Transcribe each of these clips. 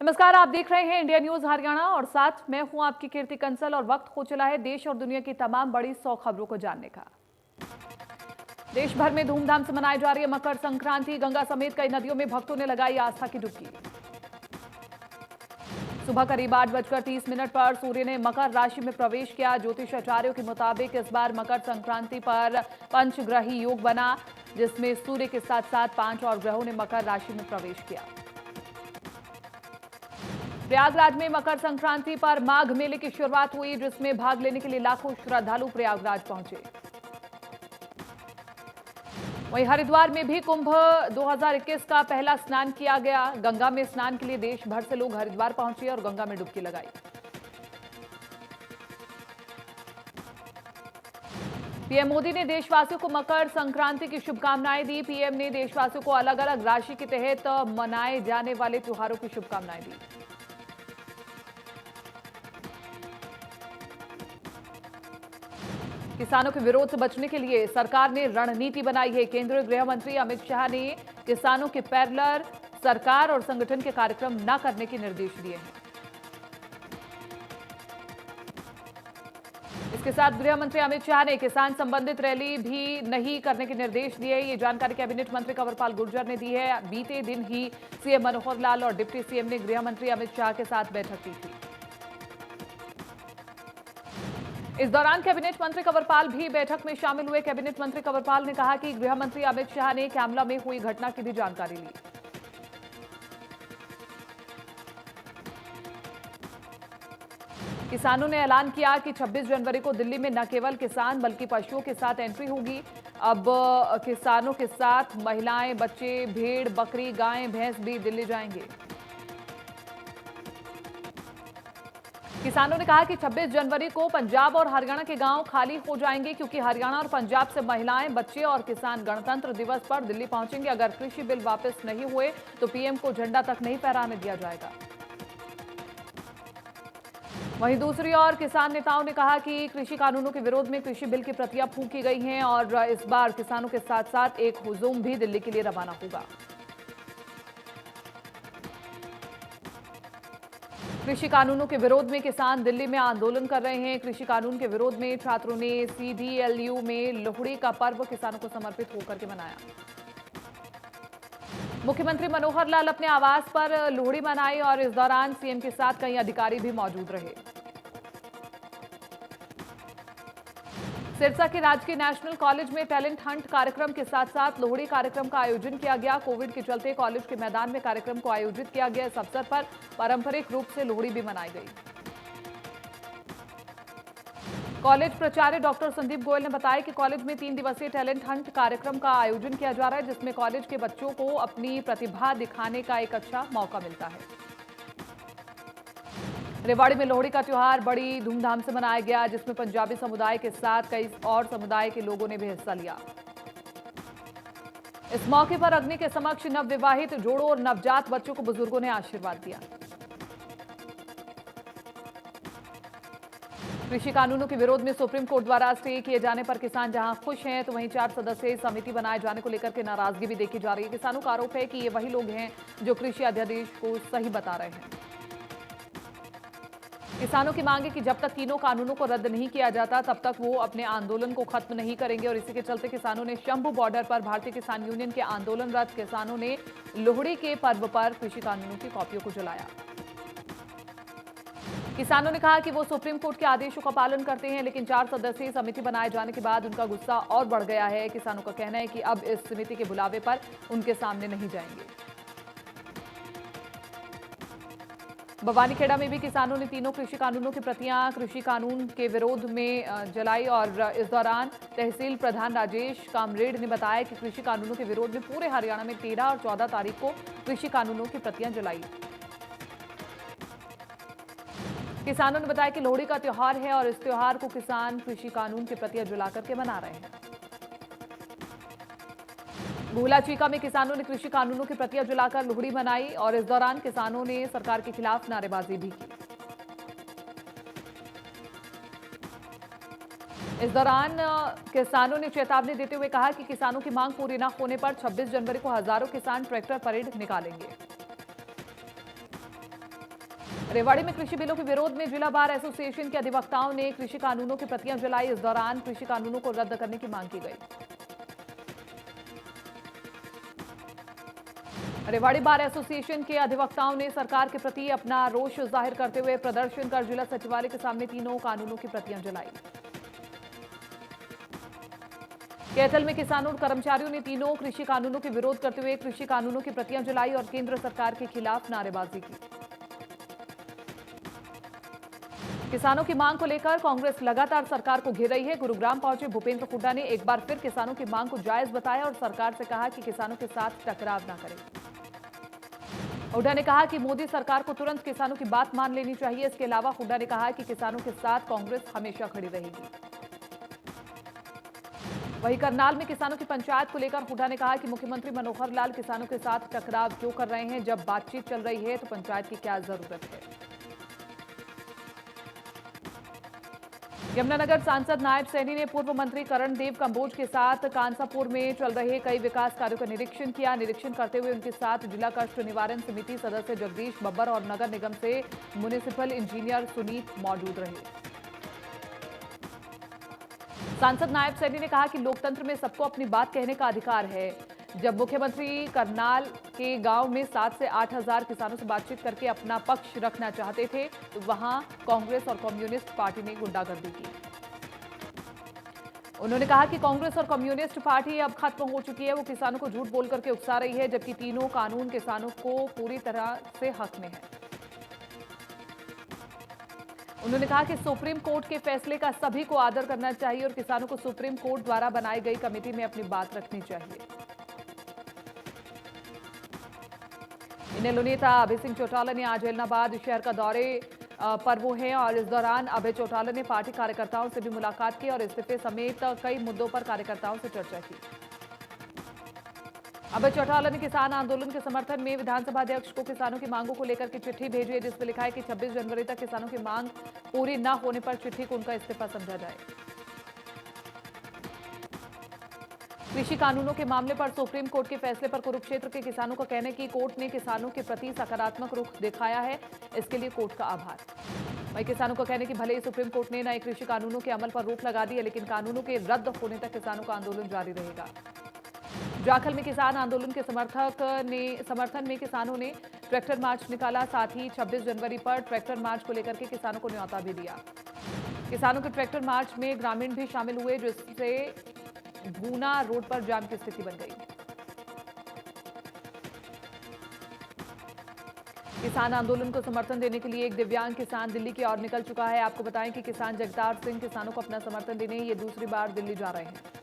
नमस्कार, आप देख रहे हैं इंडिया न्यूज हरियाणा और साथ मैं हूं आपकी कीर्ति कंसल। और वक्त हो चला है देश और दुनिया की तमाम बड़ी 100 खबरों को जानने का। देश भर में धूमधाम से मनाई जा रही है मकर संक्रांति। गंगा समेत कई नदियों में भक्तों ने लगाई आस्था की डुबकी। सुबह करीब 8:30 पर सूर्य ने मकर राशि में प्रवेश किया। ज्योतिषाचार्यों के मुताबिक इस बार मकर संक्रांति पर पंचग्रही योग बना, जिसमें सूर्य के साथ साथ 5 और ग्रहों ने मकर राशि में प्रवेश किया। प्रयागराज में मकर संक्रांति पर माघ मेले की शुरुआत हुई, जिसमें भाग लेने के लिए लाखों श्रद्धालु प्रयागराज पहुंचे। वहीं हरिद्वार में भी कुंभ 2021 का पहला स्नान किया गया। गंगा में स्नान के लिए देश भर से लोग हरिद्वार पहुंचे और गंगा में डुबकी लगाई। पीएम मोदी ने देशवासियों को मकर संक्रांति की शुभकामनाएं दी। पीएम ने देशवासियों को अलग अलग राशि के तहत मनाए जाने वाले त्योहारों की शुभकामनाएं दी। किसानों के विरोध से बचने के लिए सरकार ने रणनीति बनाई है। केंद्रीय गृह मंत्री अमित शाह ने किसानों के पैरेलल सरकार और संगठन के कार्यक्रम न करने के निर्देश दिए हैं। इसके साथ गृह मंत्री अमित शाह ने किसान संबंधित रैली भी नहीं करने के निर्देश दिए। ये जानकारी कैबिनेट मंत्री कंवरपाल गुर्जर ने दी है। बीते दिन ही सीएम मनोहर लाल और डिप्टी सीएम ने गृह मंत्री अमित शाह के साथ बैठक की थी। इस दौरान कैबिनेट मंत्री कंवरपाल भी बैठक में शामिल हुए। कैबिनेट मंत्री कंवरपाल ने कहा कि गृह मंत्री अमित शाह ने कैमला में हुई घटना की भी जानकारी ली। किसानों ने ऐलान किया कि 26 जनवरी को दिल्ली में न केवल किसान बल्कि पशुओं के साथ एंट्री होगी। अब किसानों के साथ महिलाएं, बच्चे, भेड़, बकरी, गाय, भैंस भी दिल्ली जाएंगे। किसानों ने कहा कि 26 जनवरी को पंजाब और हरियाणा के गांव खाली हो जाएंगे, क्योंकि हरियाणा और पंजाब से महिलाएं, बच्चे और किसान गणतंत्र दिवस पर दिल्ली पहुंचेंगे। अगर कृषि बिल वापस नहीं हुए तो पीएम को झंडा तक नहीं फहराने दिया जाएगा। वहीं दूसरी ओर किसान नेताओं ने कहा कि कृषि कानूनों के विरोध में कृषि बिल की प्रतियां फूंकी गई हैं और इस बार किसानों के साथ साथ एक हुजूम भी दिल्ली के लिए रवाना होगा। कृषि कानूनों के विरोध में किसान दिल्ली में आंदोलन कर रहे हैं। कृषि कानून के विरोध में छात्रों ने सीडीएलयू में लोहड़ी का पर्व किसानों को समर्पित होकर के मनाया। मुख्यमंत्री मनोहर लाल अपने आवास पर लोहड़ी मनाई और इस दौरान सीएम के साथ कई अधिकारी भी मौजूद रहे। सिरसा के राजकीय नेशनल कॉलेज में टैलेंट हंट कार्यक्रम के साथ साथ लोहड़ी कार्यक्रम का आयोजन किया गया। कोविड के चलते कॉलेज के मैदान में कार्यक्रम को आयोजित किया गया। इस अवसर पर पारंपरिक रूप से लोहड़ी भी मनाई गई। कॉलेज प्राचार्य डॉक्टर संदीप गोयल ने बताया कि कॉलेज में 3 दिवसीय टैलेंट हंट कार्यक्रम का आयोजन किया जा रहा है, जिसमें कॉलेज के बच्चों को अपनी प्रतिभा दिखाने का एक अच्छा मौका मिलता है। रेवाड़ी में लोहड़ी का त्योहार बड़ी धूमधाम से मनाया गया, जिसमें पंजाबी समुदाय के साथ कई और समुदाय के लोगों ने भी हिस्सा लिया। इस मौके पर अग्नि के समक्ष नवविवाहित जोड़ों और नवजात बच्चों को बुजुर्गों ने आशीर्वाद दिया। कृषि कानूनों के विरोध में सुप्रीम कोर्ट द्वारा स्टे किए जाने पर किसान जहां खुश हैं, तो वहीं 4 सदस्यीय समिति बनाए जाने को लेकर के नाराजगी भी देखी जा रही है। किसानों का आरोप है कि ये वही लोग हैं जो कृषि अध्यादेश को सही बता रहे हैं। किसानों की मांग है कि जब तक तीनों कानूनों को रद्द नहीं किया जाता तब तक वो अपने आंदोलन को खत्म नहीं करेंगे। और इसी के चलते किसानों ने शंभू बॉर्डर पर भारतीय किसान यूनियन के आंदोलनरत किसानों ने लोहड़ी के पर्व पर कृषि कानूनों की कॉपियों को जलाया। किसानों ने कहा कि वो सुप्रीम कोर्ट के आदेशों का पालन करते हैं, लेकिन 4 सदस्यीय समिति बनाए जाने के बाद उनका गुस्सा और बढ़ गया है। किसानों का कहना है कि अब इस समिति के बुलावे पर उनके सामने नहीं जाएंगे। भवानीखेड़ा में भी किसानों ने तीनों कृषि कानूनों की प्रतियां कृषि कानून के विरोध में जलाई और इस दौरान तहसील प्रधान राजेश कामरेड ने बताया कि कृषि कानूनों के विरोध में पूरे हरियाणा में 13 और 14 तारीख को कृषि कानूनों की प्रतियां जलाई। किसानों ने बताया कि लोहड़ी का त्योहार है और इस त्योहार को किसान कृषि कानून की प्रतियां जला करके मना रहे हैं। भूला चीका में किसानों ने कृषि कानूनों की प्रतियां जलाकर लोहड़ी मनाई और इस दौरान किसानों ने सरकार के खिलाफ नारेबाजी भी की। इस दौरान किसानों ने चेतावनी देते हुए कहा कि किसानों की मांग पूरी न होने पर 26 जनवरी को हजारों किसान ट्रैक्टर परेड निकालेंगे। रेवाड़ी में कृषि बिलों के विरोध में जिला बार एसोसिएशन के अधिवक्ताओं ने कृषि कानूनों की प्रतियां जलाई। इस दौरान कृषि कानूनों को रद्द करने की मांग की गई। रेवाड़ी बार एसोसिएशन के अधिवक्ताओं ने सरकार के प्रति अपना रोष जाहिर करते हुए प्रदर्शन कर जिला सचिवालय के सामने तीनों कानूनों की प्रतियां जलाई। कैथल में किसानों और कर्मचारियों ने तीनों कृषि कानूनों के विरोध करते हुए कृषि कानूनों की प्रतियां जलाई और केंद्र सरकार के खिलाफ नारेबाजी की। किसानों की मांग को लेकर कांग्रेस लगातार सरकार को घेर रही है। गुरुग्राम पहुंचे भूपेंद्र हुड्डा ने एक बार फिर किसानों की मांग को जायज बताया और सरकार से कहा कि किसानों के साथ टकराव न करें। हुड्डा ने कहा कि मोदी सरकार को तुरंत किसानों की बात मान लेनी चाहिए। इसके अलावा हुड्डा ने कहा कि किसानों के साथ कांग्रेस हमेशा खड़ी रहेगी। वहीं करनाल में किसानों की पंचायत को लेकर हुड्डा ने कहा कि मुख्यमंत्री मनोहर लाल किसानों के साथ टकराव क्यों कर रहे हैं। जब बातचीत चल रही है तो पंचायत की क्या जरूरत है। यमुनानगर सांसद नायब सैनी ने पूर्व मंत्री करण देव कंबोज के साथ कांसापुर में चल रहे कई विकास कार्यों का निरीक्षण किया। निरीक्षण करते हुए उनके साथ जिला कष्ट निवारण समिति सदस्य जगदीश बब्बर और नगर निगम से म्युनिसिपल इंजीनियर सुनीत मौजूद रहे। सांसद नायब सैनी ने कहा कि लोकतंत्र में सबको अपनी बात कहने का अधिकार है। जब मुख्यमंत्री करनाल के गांव में 7 से 8 हजार किसानों से बातचीत करके अपना पक्ष रखना चाहते थे तो वहां कांग्रेस और कम्युनिस्ट पार्टी ने गुंडागर्दी की। उन्होंने कहा कि कांग्रेस और कम्युनिस्ट पार्टी अब खत्म हो चुकी है। वो किसानों को झूठ बोल करके उकसा रही है, जबकि तीनों कानून किसानों को पूरी तरह से हक में है। उन्होंने कहा कि सुप्रीम कोर्ट के फैसले का सभी को आदर करना चाहिए और किसानों को सुप्रीम कोर्ट द्वारा बनाई गई कमेटी में अपनी बात रखनी चाहिए। इनेलो नेता अभय सिंह चौटाला ने आज एलनाबाद शहर का दौरे पर वो हैं और इस दौरान अभय चौटाला ने पार्टी कार्यकर्ताओं से भी मुलाकात की और इस्तीफे समेत कई मुद्दों पर कार्यकर्ताओं से चर्चा की। अभय चौटाला ने किसान आंदोलन के समर्थन में विधानसभा अध्यक्ष को किसानों की मांगों को लेकर के चिट्ठी भेजी है, जिसमें लिखा है कि 26 जनवरी तक किसानों की मांग पूरी न होने पर चिट्ठी को उनका इस्तीफा समझा जाए। कृषि कानूनों के मामले पर सुप्रीम कोर्ट के फैसले पर कुरुक्षेत्र के किसानों का कहना है कि कोर्ट ने किसानों के प्रति सकारात्मक रुख दिखाया है, इसके लिए कोर्ट का आभार। वहीं किसानों का कहना है कि भले ही सुप्रीम कोर्ट ने नए कृषि कानूनों के अमल पर रोक लगा दी है, लेकिन कानूनों के रद्द होने तक किसानों का आंदोलन जारी रहेगा। जाखल में किसान आंदोलन के समर्थन में किसानों ने ट्रैक्टर मार्च निकाला। साथ ही 26 जनवरी पर ट्रैक्टर मार्च को लेकर के किसानों को न्योता भी दिया। किसानों के ट्रैक्टर मार्च में ग्रामीण भी शामिल हुए, जिससे भूना रोड पर जाम की स्थिति बन गई। किसान आंदोलन को समर्थन देने के लिए एक दिव्यांग किसान दिल्ली की ओर निकल चुका है। आपको बताएं कि किसान जगतार सिंह किसानों को अपना समर्थन देने ये दूसरी बार दिल्ली जा रहे हैं।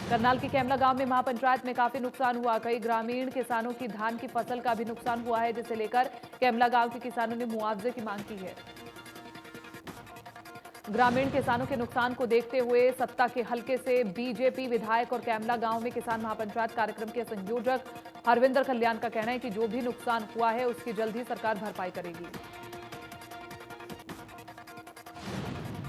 करनाल के कैमला गांव में महापंचायत में काफी नुकसान हुआ। कई ग्रामीण किसानों की धान की फसल का भी नुकसान हुआ है, जिसे लेकर कैमला गांव के किसानों ने मुआवजे की मांग की है। ग्रामीण किसानों के नुकसान को देखते हुए सत्ता के हलके से बीजेपी विधायक और कैमला गांव में किसान महापंचायत कार्यक्रम के संयोजक हरविंदर कल्याण का कहना है कि जो भी नुकसान हुआ है उसकी जल्द ही सरकार भरपाई करेगी।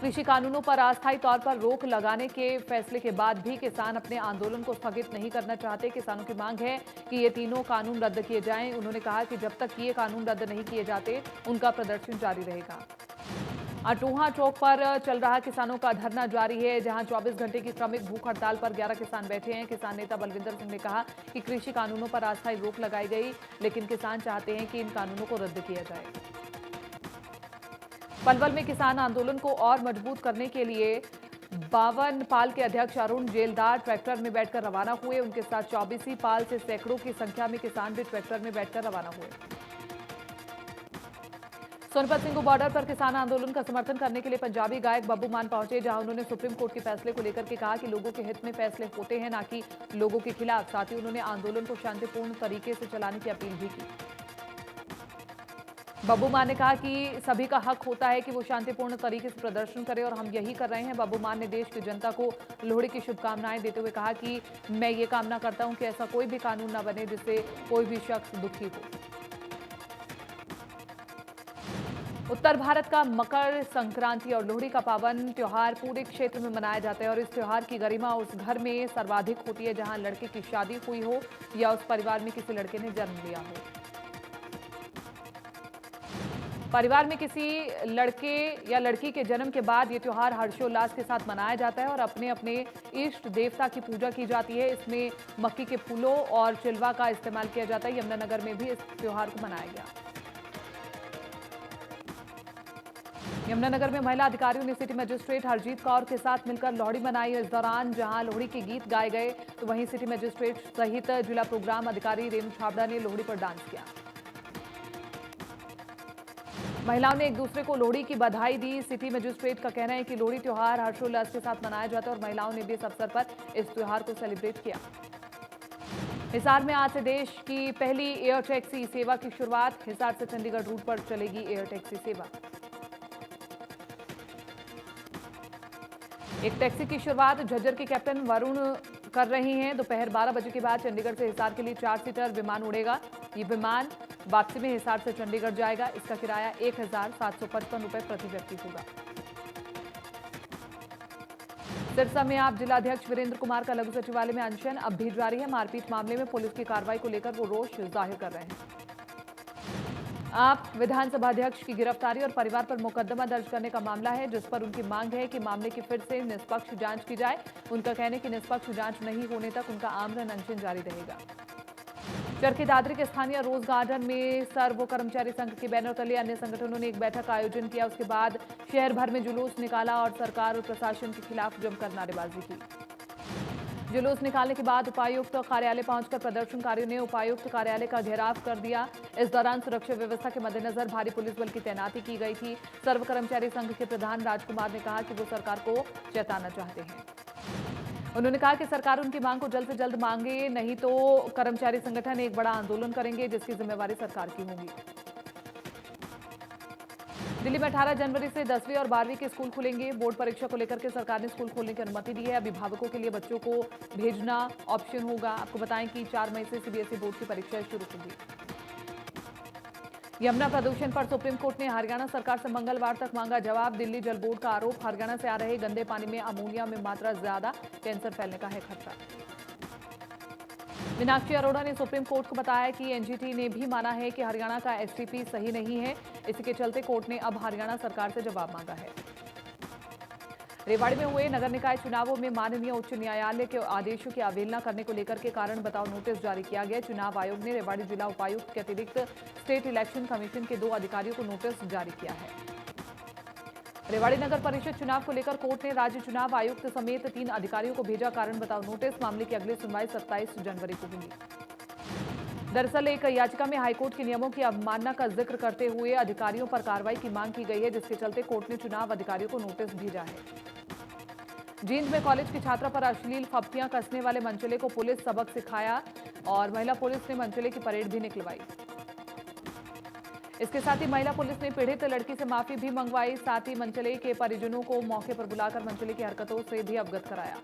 कृषि कानूनों पर अस्थायी तौर पर रोक लगाने के फैसले के बाद भी किसान अपने आंदोलन को स्थगित नहीं करना चाहते। किसानों की मांग है कि ये तीनों कानून रद्द किए जाएं। उन्होंने कहा कि जब तक ये कानून रद्द नहीं किए जाते उनका प्रदर्शन जारी रहेगा। अटोहा चौक पर चल रहा किसानों का धरना जारी है, जहां 24 घंटे की क्रमिक भूख हड़ताल पर 11 किसान बैठे हैं। किसान नेता बलविंदर सिंह ने कहा कि कृषि कानूनों पर अस्थायी रोक लगाई गई, लेकिन किसान चाहते हैं कि इन कानूनों को रद्द किया जाए। पलवल में किसान आंदोलन को और मजबूत करने के लिए 52 पाल के अध्यक्ष अरुण जेलदार ट्रैक्टर में बैठकर रवाना हुए। उनके साथ 24 पाल से सैकड़ों की संख्या में किसान भी ट्रैक्टर में बैठकर रवाना हुए। सोनीपत सिंगू बॉर्डर पर किसान आंदोलन का समर्थन करने के लिए पंजाबी गायक बब्बू मान पहुंचे, जहां उन्होंने सुप्रीम कोर्ट के फैसले को लेकर के कहा कि लोगों के हित में फैसले होते हैं, न कि लोगों के खिलाफ। साथ ही उन्होंने आंदोलन को शांतिपूर्ण तरीके से चलाने की अपील भी की। बब्बू मान ने कहा कि सभी का हक होता है कि वो शांतिपूर्ण तरीके से प्रदर्शन करें और हम यही कर रहे हैं। बब्बू मान ने देश की जनता को लोहड़ी की शुभकामनाएं देते हुए कहा कि मैं ये कामना करता हूं कि ऐसा कोई भी कानून न बने जिससे कोई भी शख्स दुखी हो। उत्तर भारत का मकर संक्रांति और लोहड़ी का पावन त्योहार पूरे क्षेत्र में मनाया जाता है और इस त्योहार की गरिमा उस घर में सर्वाधिक होती है जहां लड़के की शादी हुई हो या उस परिवार में किसी लड़के ने जन्म लिया हो। परिवार में किसी लड़के या लड़की के जन्म के बाद ये त्योहार हर्षोल्लास के साथ मनाया जाता है और अपने अपने इष्ट देवता की पूजा की जाती है। इसमें मक्की के फूलों और चिलवा का इस्तेमाल किया जाता है। यमुनानगर में भी इस त्योहार को मनाया गया। यमुनानगर में महिला अधिकारियों ने सिटी मजिस्ट्रेट हरजीत कौर के साथ मिलकर लोहड़ी मनाई। इस दौरान जहां लोहड़ी के गीत गाए गए तो वहीं सिटी मजिस्ट्रेट सहित जिला प्रोग्राम अधिकारी रेणु छाबड़ा ने लोहड़ी पर डांस किया। महिलाओं ने एक दूसरे को लोहड़ी की बधाई दी। सिटी मजिस्ट्रेट का कहना है कि लोहड़ी त्योहार हर्षोल्लास के साथ मनाया जाता है और महिलाओं ने भी इस अवसर पर इस त्योहार को सेलिब्रेट किया। हिसार में आज से देश की पहली एयर टैक्सी सेवा की शुरुआत। हिसार से चंडीगढ़ रूट पर चलेगी एयर टैक्सी सेवा। एक टैक्सी की शुरुआत झज्जर के कैप्टन वरुण कर रही हैं। दोपहर 12 बजे के बाद चंडीगढ़ से हिसार के लिए 4 सीटर विमान उड़ेगा। ये विमान वापसी में हिसार से चंडीगढ़ जाएगा। इसका किराया 1,755 रुपए प्रति व्यक्ति होगा। सिरसा में आप जिलाध्यक्ष वीरेंद्र कुमार का लघु सचिवालय में अनशन अब भी जारी है। मारपीट मामले में पुलिस की कार्रवाई को लेकर वो रोष जाहिर कर रहे हैं। आप विधानसभा अध्यक्ष की गिरफ्तारी और परिवार पर मुकदमा दर्ज करने का मामला है, जिस पर उनकी मांग है कि मामले की फिर से निष्पक्ष जांच की जाए। उनका कहना है कि निष्पक्ष जांच नहीं होने तक उनका आमरण अनशन जारी रहेगा। चरखी दादरी के स्थानीय रोज गार्डन में सर्व कर्मचारी संघ के बैनर तले अन्य संगठनों ने एक बैठक का आयोजन किया। उसके बाद शहर भर में जुलूस निकाला और सरकार और प्रशासन के खिलाफ जमकर नारेबाजी की। जुलूस निकालने के बाद उपायुक्त कार्यालय पहुंचकर प्रदर्शनकारियों ने उपायुक्त कार्यालय का घेराव कर दिया। इस दौरान सुरक्षा व्यवस्था के मद्देनजर भारी पुलिस बल की तैनाती की गई थी। सर्व कर्मचारी संघ के प्रधान राजकुमार ने कहा कि वो सरकार को चेताना चाहते हैं। उन्होंने कहा कि सरकार उनकी मांग को जल्द से जल्द मांगे, नहीं तो कर्मचारी संगठन एक बड़ा आंदोलन करेंगे जिसकी जिम्मेवारी सरकार की होगी। दिल्ली में 18 जनवरी से 10वीं और 12वीं के स्कूल खुलेंगे। बोर्ड परीक्षा को लेकर के सरकार ने स्कूल खोलने की अनुमति दी है। अभिभावकों के लिए बच्चों को भेजना ऑप्शन होगा। आपको बताएं कि 4 मई से सीबीएसई बोर्ड की परीक्षाएं शुरू होंगी। यमुना प्रदूषण पर सुप्रीम कोर्ट ने हरियाणा सरकार से मंगलवार तक मांगा जवाब। दिल्ली जल बोर्ड का आरोप, हरियाणा से आ रहे गंदे पानी में अमोनिया में मात्रा ज्यादा, कैंसर फैलने का है खतरा। मीनाक्षी अरोड़ा ने सुप्रीम कोर्ट को बताया कि एनजीटी ने भी माना है कि हरियाणा का एसटीपी सही नहीं है। इसी के चलते कोर्ट ने अब हरियाणा सरकार से जवाब मांगा है। रेवाड़ी में हुए नगर निकाय चुनावों में माननीय उच्च न्यायालय के आदेशों की अवहेलना करने को लेकर के कारण बताओ नोटिस जारी किया गया। चुनाव आयोग ने रेवाड़ी जिला उपायुक्त के अतिरिक्त स्टेट इलेक्शन कमीशन के 2 अधिकारियों को नोटिस जारी किया है। रेवाड़ी नगर परिषद चुनाव को लेकर कोर्ट ने राज्य चुनाव आयुक्त समेत 3 अधिकारियों को भेजा कारण बताओ नोटिस। मामले की अगली सुनवाई 27 जनवरी को होगी। दरअसल एक याचिका में हाईकोर्ट के नियमों की अवमानना का जिक्र करते हुए अधिकारियों पर कार्रवाई की मांग की गई है, जिसके चलते कोर्ट ने चुनाव अधिकारियों को नोटिस भेजा है। जींद में कॉलेज की छात्रा पर अश्लील फप्तियां कसने वाले मंचले को पुलिस सबक सिखाया और महिला पुलिस ने मंचले की परेड भी निकलवाई। इसके साथ ही महिला पुलिस ने पीड़ित लड़की से माफी भी मंगवाई। साथ ही मंचले के परिजनों को मौके पर बुलाकर मंचले की हरकतों से भी अवगत कराया।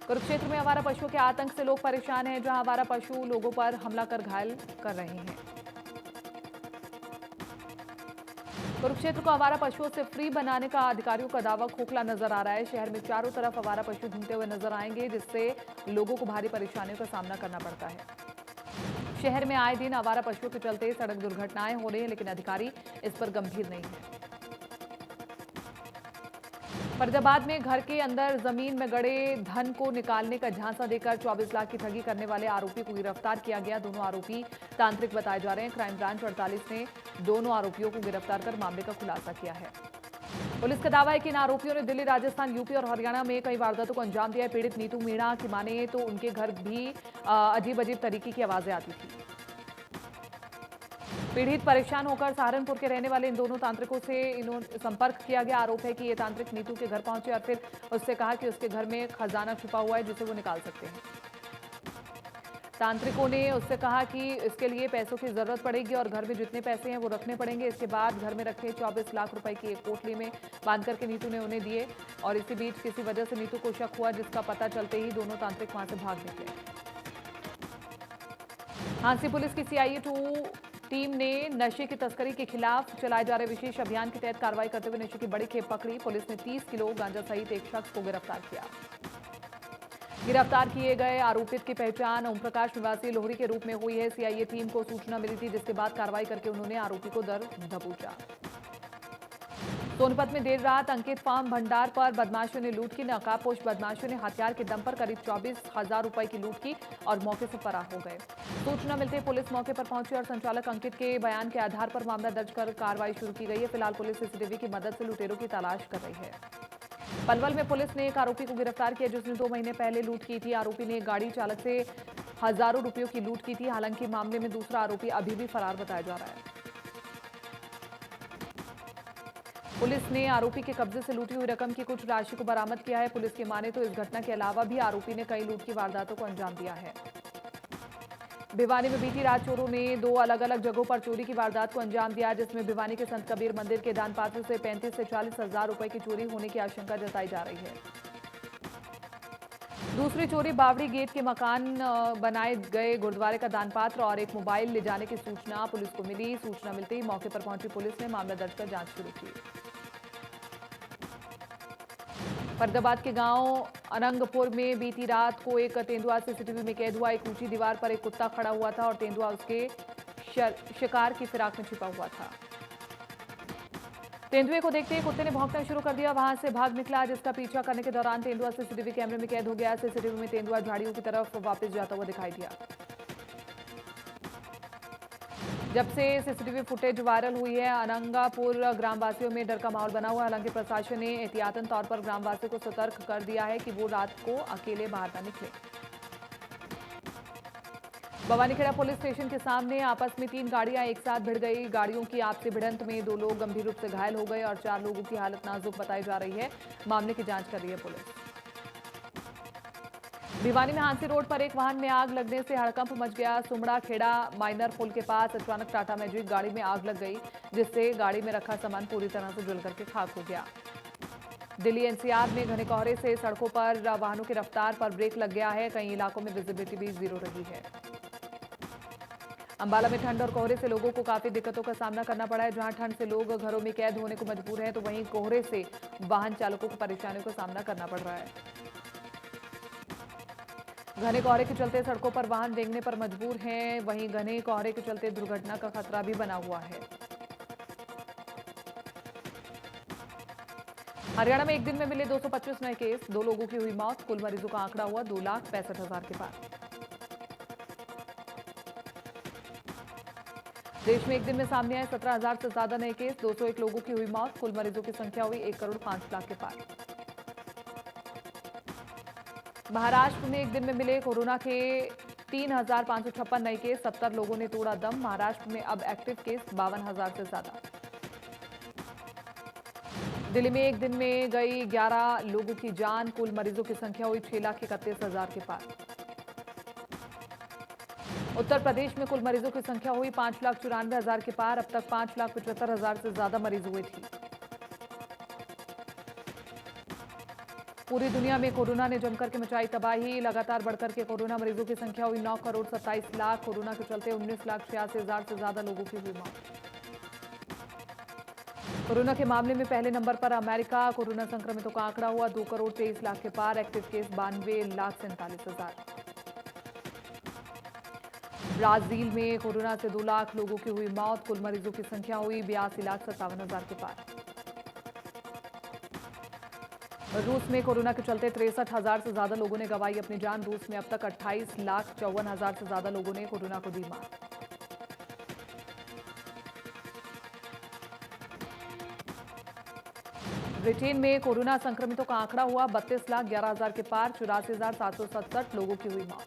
कुरुक्षेत्र में आवारा पशुओं के आतंक से लोग परेशान हैं, जहां आवारा पशु लोगों पर हमला कर घायल कर रहे हैं। कुरुक्षेत्र को आवारा पशुओं से फ्री बनाने का अधिकारियों का दावा खोखला नजर आ रहा है। शहर में चारों तरफ आवारा पशु घूमते हुए नजर आएंगे, जिससे लोगों को भारी परेशानियों का सामना करना पड़ता है। शहर में आए दिन आवारा पशुओं के चलते सड़क दुर्घटनाएं हो रही हैं, लेकिन अधिकारी इस पर गंभीर नहीं है। फरीदाबाद में घर के अंदर जमीन में गड़े धन को निकालने का झांसा देकर 24 लाख की ठगी करने वाले आरोपी को गिरफ्तार किया गया। दोनों आरोपी तांत्रिक बताए जा रहे हैं। क्राइम ब्रांच 48 ने दोनों आरोपियों को गिरफ्तार कर मामले का खुलासा किया है। पुलिस का दावा है कि इन आरोपियों ने दिल्ली, राजस्थान, यूपी और हरियाणा में कई वारदातों को अंजाम दिया है। पीड़ित नीतू मीणा की माने तो उनके घर भी अजीब अजीब तरीके की आवाजें आती थी। पीड़ित परेशान होकर सहारनपुर के रहने वाले इन दोनों तांत्रिकों से इन्होंने संपर्क किया गया। आरोप है कि ये तांत्रिक नीतू के घर पहुंचे और फिर उससे कहा कि उसके घर में खजाना छुपा हुआ है जिसे वो निकाल सकते हैं। तांत्रिकों ने उससे कहा कि इसके लिए पैसों की जरूरत पड़ेगी और घर में जितने पैसे हैं वो रखने पड़ेंगे। इसके बाद घर में रखे 24 लाख रुपए की एक पोटली में बांध करके नीतू ने उन्हें दिए और इसी बीच किसी वजह से नीतू को शक हुआ, जिसका पता चलते ही दोनों तांत्रिक वहां से भाग निकले। हांसी पुलिस की CIA-2 टीम ने नशे की तस्करी के खिलाफ चलाए जा रहे विशेष अभियान के तहत कार्रवाई करते हुए नशे की बड़ी खेप पकड़ी। पुलिस ने 30 किलो गांजा सहित एक शख्स को गिरफ्तार किया। गिरफ्तार किए गए आरोपित की पहचान ओम प्रकाश निवासी लोहरी के रूप में हुई है। सीआईए टीम को सूचना मिली थी, जिसके बाद कार्रवाई करके उन्होंने आरोपी को दर दबोचा। सोनीपत में देर रात अंकित फार्म भंडार पर बदमाशों ने लूट की। नकाबपोश बदमाशों ने हथियार के दम पर करीब 24,000 रुपए की लूट की और मौके से फरार हो गए। सूचना मिलते ही पुलिस मौके पर पहुंची और संचालक अंकित के बयान के आधार पर मामला दर्ज कर कार्रवाई शुरू की गई है। फिलहाल पुलिस सीसीटीवी की मदद से लुटेरों की तलाश कर रही है। पलवल में पुलिस ने एक आरोपी को गिरफ्तार किया, जिसने 2 महीने पहले लूट की थी। आरोपी ने एक गाड़ी चालक से हजारों रुपयों की लूट की थी। हालांकि मामले में दूसरा आरोपी अभी भी फरार बताया जा रहा है। पुलिस ने आरोपी के कब्जे से लूटी हुई रकम की कुछ राशि को बरामद किया है। पुलिस की माने तो इस घटना के अलावा भी आरोपी ने कई लूट की वारदातों को अंजाम दिया है। भिवानी में बीती रात चोरों ने 2 अलग अलग जगहों पर चोरी की वारदात को अंजाम दिया, जिसमें भिवानी के संत कबीर मंदिर के दान पात्र से 35 से 40 हजार रुपए की चोरी होने की आशंका जताई जा रही है। दूसरी चोरी बावड़ी गेट के मकान बनाए गए गुरुद्वारे का दान पात्र और एक मोबाइल ले जाने की सूचना पुलिस को मिली। सूचना मिलते ही मौके पर पहुंची पुलिस ने मामला दर्ज कर जांच शुरू की। फरीदाबाद के गांव अनंगपुर में बीती रात को एक तेंदुआ सीसीटीवी में कैद हुआ। एक ऊंची दीवार पर एक कुत्ता खड़ा हुआ था और तेंदुआ उसके शिकार की फिराक में छिपा हुआ था। तेंदुए को देखते ही कुत्ते ने भौंकना शुरू कर दिया, वहां से भाग निकला। जिसका पीछा करने के दौरान तेंदुआ सीसीटीवी कैमरे में कैद हो गया। सीसीटीवी में तेंदुआ झाड़ियों की तरफ वापस जाता हुआ दिखाई दिया। जब से सीसीटीवी फुटेज वायरल हुई है, अनंगापुर ग्रामवासियों में डर का माहौल बना हुआ है। हालांकि प्रशासन ने एहतियातन तौर पर ग्रामवासियों को सतर्क कर दिया है कि वो रात को अकेले बाहर न निकले। भवानीखेड़ा पुलिस स्टेशन के सामने आपस में 3 गाड़ियां एक साथ भिड़ गई। गाड़ियों की आपसी भिड़ंत में 2 लोग गंभीर रूप से घायल हो गए और 4 लोगों की हालत नाजुक बताई जा रही है। मामले की जांच कर रही है पुलिस। भिवानी में हांसी रोड पर एक वाहन में आग लगने से हड़कंप मच गया। सुमड़ा खेड़ा माइनर पुल के पास अचानक टाटा मैजिक गाड़ी में आग लग गई, जिससे गाड़ी में रखा सामान पूरी तरह से जल करके खाक हो गया। दिल्ली एनसीआर में घने कोहरे से सड़कों पर वाहनों की रफ्तार पर ब्रेक लग गया है। कई इलाकों में विजिबिलिटी भी 0 रही है। अंबाला में ठंड और कोहरे से लोगों को काफी दिक्कतों का सामना करना पड़ा है। जहां ठंड से लोग घरों में कैद होने को मजबूर हैं, तो वहीं कोहरे से वाहन चालकों को परेशानियों का सामना करना पड़ रहा है। घने कोहरे के चलते सड़कों पर वाहन रेंगने पर मजबूर हैं। वहीं घने कोहरे के चलते दुर्घटना का खतरा भी बना हुआ है। हरियाणा में एक दिन में मिले 225 नए केस, 2 लोगों की हुई मौत। कुल मरीजों का आंकड़ा हुआ 2,65,000 के पार। देश में एक दिन में सामने आए 17,000 से ज्यादा नए केस, 201 लोगों की हुई मौत। कुल मरीजों की संख्या हुई 1,05,00,000 के पार। महाराष्ट्र में एक दिन में मिले कोरोना के 3,556 नए केस, 70 लोगों ने तोड़ा दम। महाराष्ट्र में अब एक्टिव केस 52,000 से ज्यादा। दिल्ली में एक दिन में गई 11 लोगों की जान। कुल मरीजों की संख्या हुई 6,31,000 के पार। उत्तर प्रदेश में कुल मरीजों की संख्या हुई 5,94,000 के पार। अब तक 5,75,000 से ज्यादा मरीज हुए थे। पूरी दुनिया में कोरोना ने जमकर के मचाई तबाही। लगातार बढ़कर के कोरोना मरीजों की संख्या हुई 9,27,00,000। कोरोना के चलते 19,86,000 से ज्यादा लोगों की हुई मौत। कोरोना के मामले में पहले नंबर पर अमेरिका। कोरोना संक्रमितों का आंकड़ा हुआ 2,23,00,000 के पार। Active case 92,47,000। ब्राजील में कोरोना से 2 लाख लोगों की हुई मौत। कुल मरीजों की संख्या हुई 82,57,000 के पार। रूस में कोरोना के चलते 63,000 से ज्यादा लोगों ने गंवाई अपनी जान। रूस में अब तक 28,54,000 से ज्यादा लोगों ने कोरोना को दी मात। ब्रिटेन में कोरोना संक्रमितों का आंकड़ा हुआ 32,11,000 के पार। 84,767 लोगों की हुई मौत।